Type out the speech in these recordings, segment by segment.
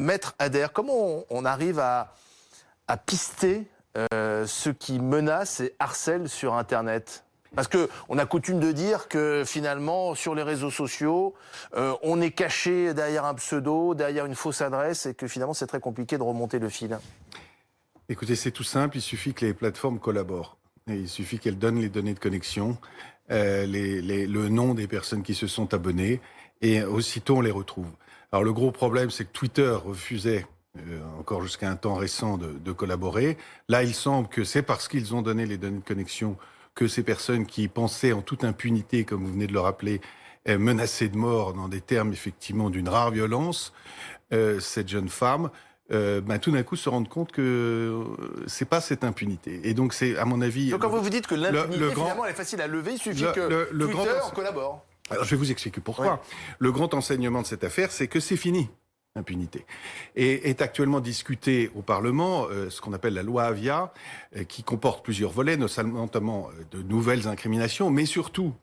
Maître Adair, comment on arrive à pister ceux qui menacent et harcèlent sur Internet? Parce qu'on a coutume de dire que finalement, sur les réseaux sociaux, on est caché derrière un pseudo, derrière une fausse adresse, et que finalement, c'est très compliqué de remonter le fil. Écoutez, c'est tout simple, il suffit que les plateformes collaborent. Et il suffit qu'elles donnent les données de connexion, le nom des personnes qui se sont abonnées, et aussitôt on les retrouve. Alors le gros problème, c'est que Twitter refusait, encore jusqu'à un temps récent, de collaborer. Là, il semble que c'est parce qu'ils ont donné les données de connexion que ces personnes qui pensaient en toute impunité, comme vous venez de le rappeler, menacées de mort dans des termes effectivement d'une rare violence, cette jeune femme, tout d'un coup se rendent compte que c'est pas cette impunité. Et donc c'est, à mon avis... Donc quand vous dites que l'impunité, finalement, elle est facile à lever, il suffit que Twitter collabore. Alors je vais vous expliquer pourquoi. Oui. Le grand enseignement de cette affaire, c'est que c'est fini, l'impunité. Et est actuellement discuté au Parlement ce qu'on appelle la loi Avia, qui comporte plusieurs volets, notamment de nouvelles incriminations, mais surtout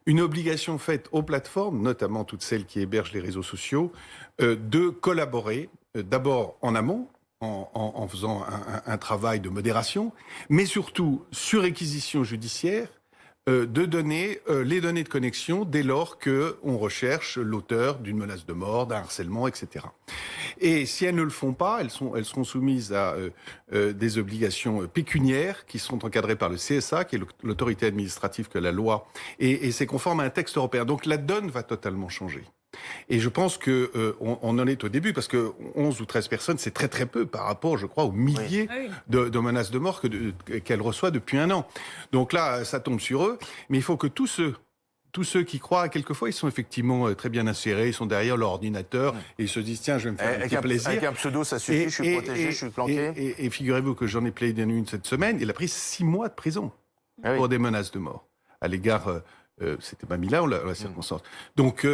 une obligation faite aux plateformes, notamment toutes celles qui hébergent les réseaux sociaux, de collaborer, d'abord en amont, en faisant un travail de modération, mais surtout sur réquisition judiciaire, de donner les données de connexion dès lors qu'on recherche l'auteur d'une menace de mort, d'un harcèlement, etc. Et si elles ne le font pas, elles seront soumises à des obligations pécuniaires qui seront encadrées par le CSA, qui est l'autorité administrative que la loi, et c'est conforme à un texte européen. Donc la donne va totalement changer. Et je pense que on en est au début, parce que 11 ou 13 personnes, c'est très très peu par rapport, je crois, aux milliers de menaces de mort qu'elle reçoit depuis un an. Donc là, ça tombe sur eux, mais il faut que tous ceux qui croient, quelquefois, ils sont effectivement très bien insérés, ils sont derrière leur ordinateur, et ils se disent, tiens, je vais me faire un petit plaisir. Avec un pseudo, ça suffit, je suis protégé, je suis planqué. Et figurez-vous que j'en ai plaidé une cette semaine, il a pris 6 mois de prison pour des menaces de mort à l'égard... c'était pas mis là, la circonstance. Donc,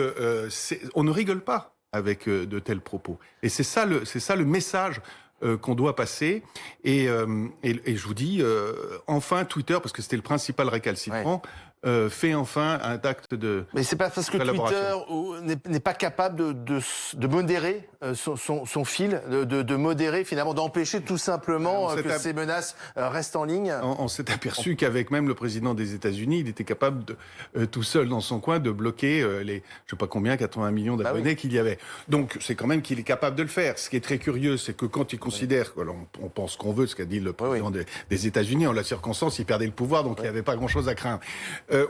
on ne rigole pas avec de tels propos. Et c'est ça le message qu'on doit passer. Et je vous dis, enfin Twitter, parce que c'était le principal récalcitrant, fait enfin un acte de... Mais c'est pas parce que Twitter n'est pas capable de modérer son fil, de modérer finalement, d'empêcher tout simplement que ces menaces restent en ligne. On s'est aperçu qu'avec même le président des États-Unis, il était capable tout seul dans son coin de bloquer les, je sais pas combien, 80 millions d'abonnés qu'il y avait. Donc c'est quand même qu'il est capable de le faire. Ce qui est très curieux, c'est que quand il considère, on pense qu'on veut, ce qu'a dit le président des États-Unis, en la circonstance, il perdait le pouvoir, donc il n'y avait pas grand-chose à craindre.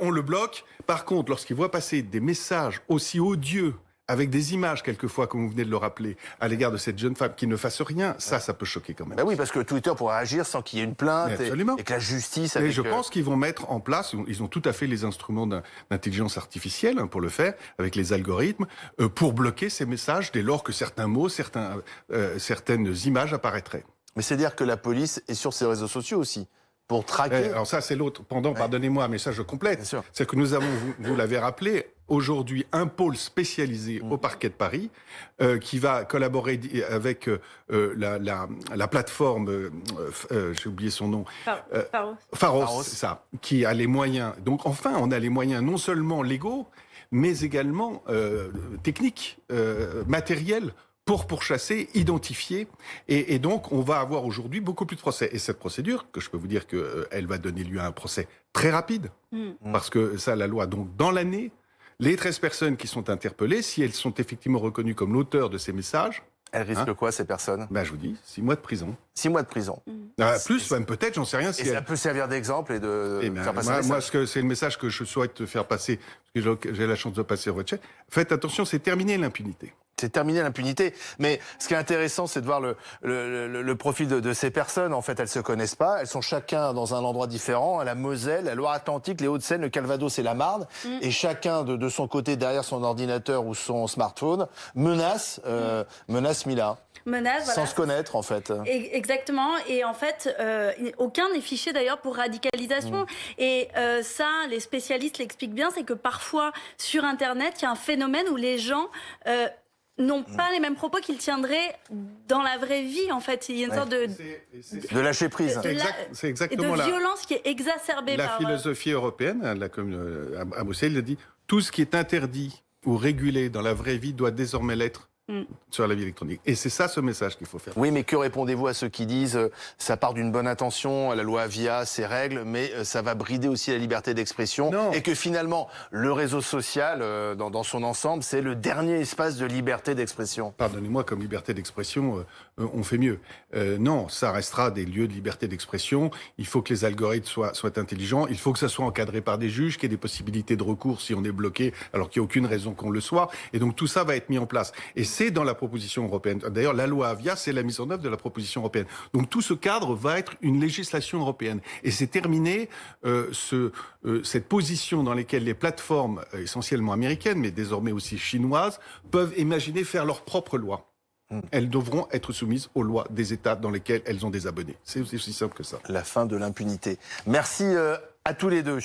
On le bloque. Par contre, lorsqu'il voit passer des messages aussi odieux, avec des images quelquefois, comme vous venez de le rappeler, à l'égard de cette jeune femme qui ne fasse rien, ça peut choquer quand même. Oui, parce que Twitter pourrait agir sans qu'il y ait une plainte et que la justice... Mais je pense qu'ils vont mettre en place, ils ont tout à fait les instruments d'intelligence artificielle pour le faire, avec les algorithmes, pour bloquer ces messages dès lors que certains mots, certaines images apparaîtraient. Mais c'est-à-dire que la police est sur ces réseaux sociaux aussi pour traquer... Alors ça, c'est l'autre pendant, pardonnez-moi, mais ça, je complète. C'est que nous avons, vous l'avez rappelé, aujourd'hui, un pôle spécialisé au parquet de Paris qui va collaborer avec la plateforme, j'ai oublié son nom... Pharos, c'est ça, qui a les moyens. Donc enfin, on a les moyens non seulement légaux, mais également techniques, matériels, pour pourchasser, identifier, et donc on va avoir aujourd'hui beaucoup plus de procès. Et cette procédure, que je peux vous dire qu'elle va donner lieu à un procès très rapide, parce que ça, la loi, donc dans l'année, les 13 personnes qui sont interpellées, si elles sont effectivement reconnues comme l'auteur de ces messages... Elles risquent quoi, ces personnes? Je vous dis, 6 mois de prison. 6 mois de prison. Plus, même peut-être, j'en sais rien. Et ça peut servir d'exemple et de faire passer moi, c'est le message que je souhaite faire passer, parce que j'ai la chance de passer au vote. Faites attention, c'est terminer l'impunité. C'est terminé l'impunité. Mais ce qui est intéressant, c'est de voir le profil de ces personnes. En fait, elles se connaissent pas. Elles sont chacun dans un endroit différent. La Moselle, la Loire-Atlantique, les Hauts-de-Seine, le Calvados et la Marne. Et chacun de son côté, derrière son ordinateur ou son smartphone, menace Mila. Sans se connaître, en fait. Exactement. Et en fait, aucun n'est fiché d'ailleurs pour radicalisation. Et ça, les spécialistes l'expliquent bien, c'est que parfois, sur Internet, il y a un phénomène où les gens... n'ont pas les mêmes propos qu'ils tiendraient dans la vraie vie, en fait. Il y a une sorte de lâcher prise. C'est exactement de violence qui est exacerbée par... La philosophie européenne, à Bruxelles, il dit « Tout ce qui est interdit ou régulé dans la vraie vie doit désormais l'être sur la vie électronique. Et c'est ça ce message qu'il faut faire. Oui, mais que répondez-vous à ceux qui disent ça part d'une bonne intention, la loi Avia, ses règles, mais ça va brider aussi la liberté d'expression et que finalement, le réseau social, dans son ensemble, c'est le dernier espace de liberté d'expression. Pardonnez-moi, comme liberté d'expression, on fait mieux. Non, ça restera des lieux de liberté d'expression. Il faut que les algorithmes soient intelligents. Il faut que ça soit encadré par des juges, qu'il y ait des possibilités de recours si on est bloqué, alors qu'il n'y a aucune raison qu'on le soit. Et donc tout ça va être mis en place. Et c'est dans la proposition européenne. D'ailleurs, la loi Avia, c'est la mise en œuvre de la proposition européenne. Donc tout ce cadre va être une législation européenne. Et c'est terminé cette position dans laquelle les plateformes, essentiellement américaines, mais désormais aussi chinoises, peuvent imaginer faire leur propre loi. Elles devront être soumises aux lois des États dans lesquels elles ont des abonnés. C'est aussi simple que ça. La fin de l'impunité. Merci à tous les deux.